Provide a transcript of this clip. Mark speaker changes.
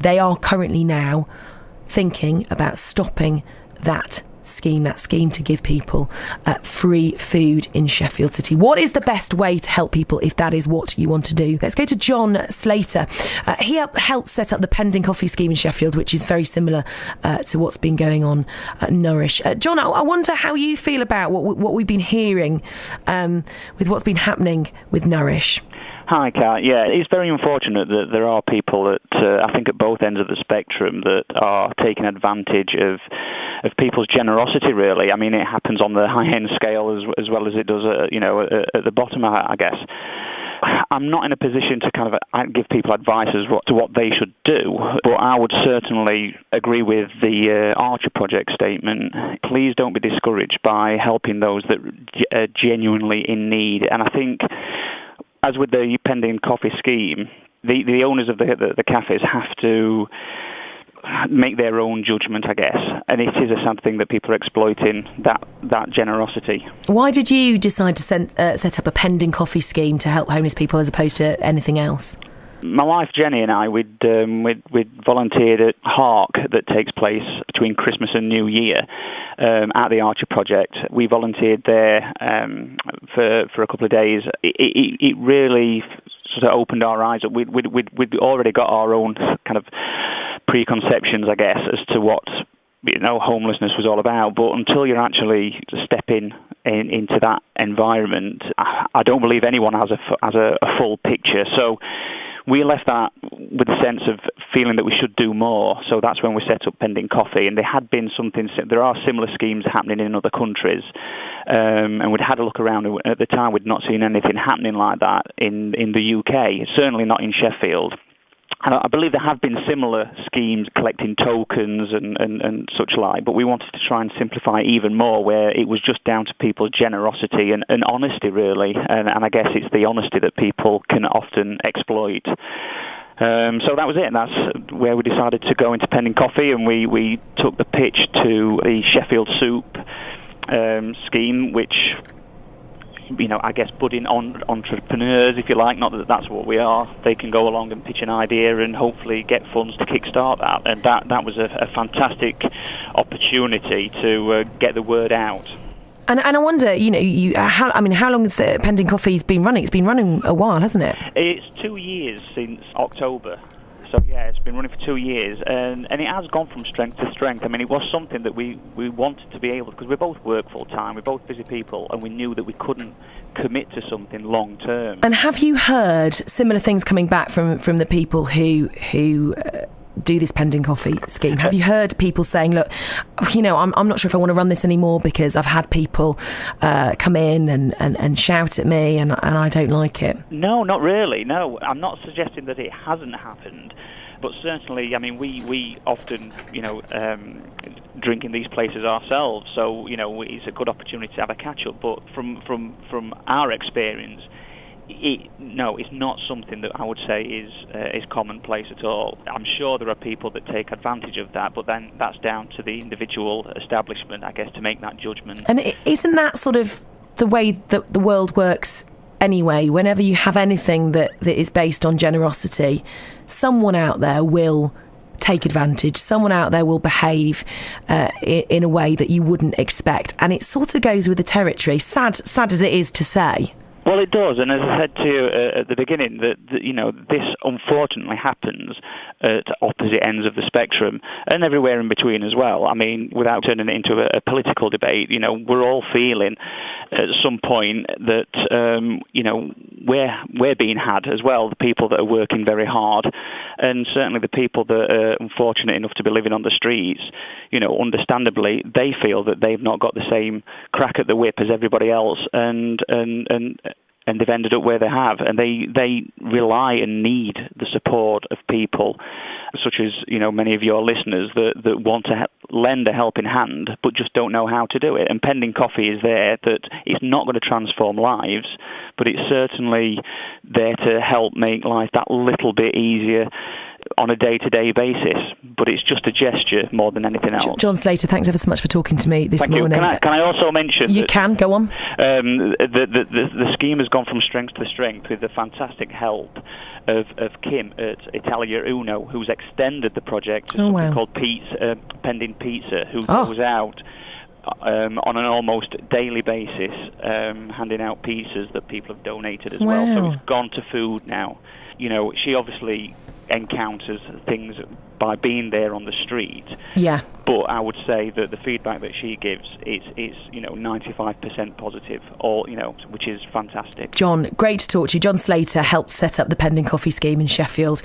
Speaker 1: they are currently now thinking about stopping that scheme to give people free food in Sheffield City. What is the best way to help people if that is what you want to do? Let's go to John Slater. He helped set up the Pending Coffee scheme in Sheffield, which is very similar to what's been going on at Nourish. John, I wonder how you feel about what we've been hearing with what's been happening with Nourish.
Speaker 2: Hi, Kat. Yeah, it's very unfortunate that there are people that, I think at both ends of the spectrum, that are taking advantage of people's generosity, really. I mean, it happens on the high-end scale as well as it does, at the bottom, I guess. I'm not in a position to kind of give people advice as to what they should do, but I would certainly agree with the Archer Project statement. Please don't be discouraged by helping those that are genuinely in need. And I think, as with the Pending Coffee scheme, the owners of the cafes have to make their own judgment, I guess. And it is a sad thing that people are exploiting that generosity. Why did you decide to set up a Pending Coffee scheme to help homeless people as opposed to anything else? My wife Jenny and I, we'd volunteered at Hark that takes place between Christmas and New Year at the Archer Project. We volunteered there for a couple of days. It really sort of opened our eyes up. We'd already got our own kind of preconceptions, I guess, as to what homelessness was all about. But until you're actually stepping into that environment, I don't believe anyone has a full picture. So we left that with the sense of feeling that we should do more. So that's when we set up Pending Coffee, and there are similar schemes happening in other countries, and we'd had a look around. At the time, we'd not seen anything happening like that in the UK, certainly not in Sheffield. And I believe there have been similar schemes collecting tokens and such like, but we wanted to try and simplify even more, where it was just down to people's generosity and honesty, really. And I guess it's the honesty that people can often exploit. So that was it, and that's where we decided to go into Pending Coffee, and we took the pitch to the Sheffield Soup scheme, which, I guess budding entrepreneurs, if you like, not that that's what we are, they can go along and pitch an idea and hopefully get funds to kickstart that. And that was a fantastic opportunity to get the word out. And I wonder, how long has Pending Coffee's been running? It's been running a while, hasn't it? It's 2 years since October. So, yeah, it's been running for 2 years, and it has gone from strength to strength. I mean, it was something that we wanted to be able, because we both work full-time, we're both busy people, and we knew that we couldn't commit to something long-term. And have you heard similar things coming back from the people who do this Pending Coffee scheme? Have you heard people saying, look, I'm not sure if I want to run this anymore because I've had people come in and shout at me and I don't like it? No, not really. No, I'm not suggesting that it hasn't happened. But certainly, I mean, we often, drink in these places ourselves. So, it's a good opportunity to have a catch-up. But from our experience, it's not something that I would say is commonplace at all. I'm sure there are people that take advantage of that, but then that's down to the individual establishment, I guess, to make that judgment. And isn't that sort of the way that the world works anyway? Whenever you have anything that is based on generosity, someone out there will take advantage. Someone out there will behave in a way that you wouldn't expect. And it sort of goes with the territory, sad as it is to say. Well, it does, and as I said to you at the beginning, that this unfortunately happens at opposite ends of the spectrum, and everywhere in between as well. I mean, without turning it into a political debate, we're all feeling at some point that we're being had as well. The people that are working very hard, and certainly the people that are unfortunate enough to be living on the streets. Understandably, they feel that they've not got the same crack at the whip as everybody else, and they've ended up where they have, and they rely and need the support of people such as many of your listeners that want to lend a helping hand but just don't know how to do it. And Pending Coffee is there, that it's not going to transform lives, but it's certainly there to help make life that little bit easier on a day-to-day basis, but it's just a gesture more than anything else. John Slater, thanks ever so much for talking to me this morning. Can I also mention... You can, go on. The scheme has gone from strength to strength with the fantastic help of Kim at Italia Uno, who's extended the project to
Speaker 1: Oh,
Speaker 2: something
Speaker 1: wow.
Speaker 2: called Pending Pizza, who goes out on an almost daily basis, handing out pizzas that people have donated as well. So
Speaker 1: Wow.
Speaker 2: it's gone to food now. You know, she obviously encounters things by being there on the street.
Speaker 1: Yeah.
Speaker 2: But I would say that the feedback that she gives is 95% positive, which is fantastic.
Speaker 1: John, great to talk to you. John Slater helped set up the Pending Coffee Scheme in Sheffield.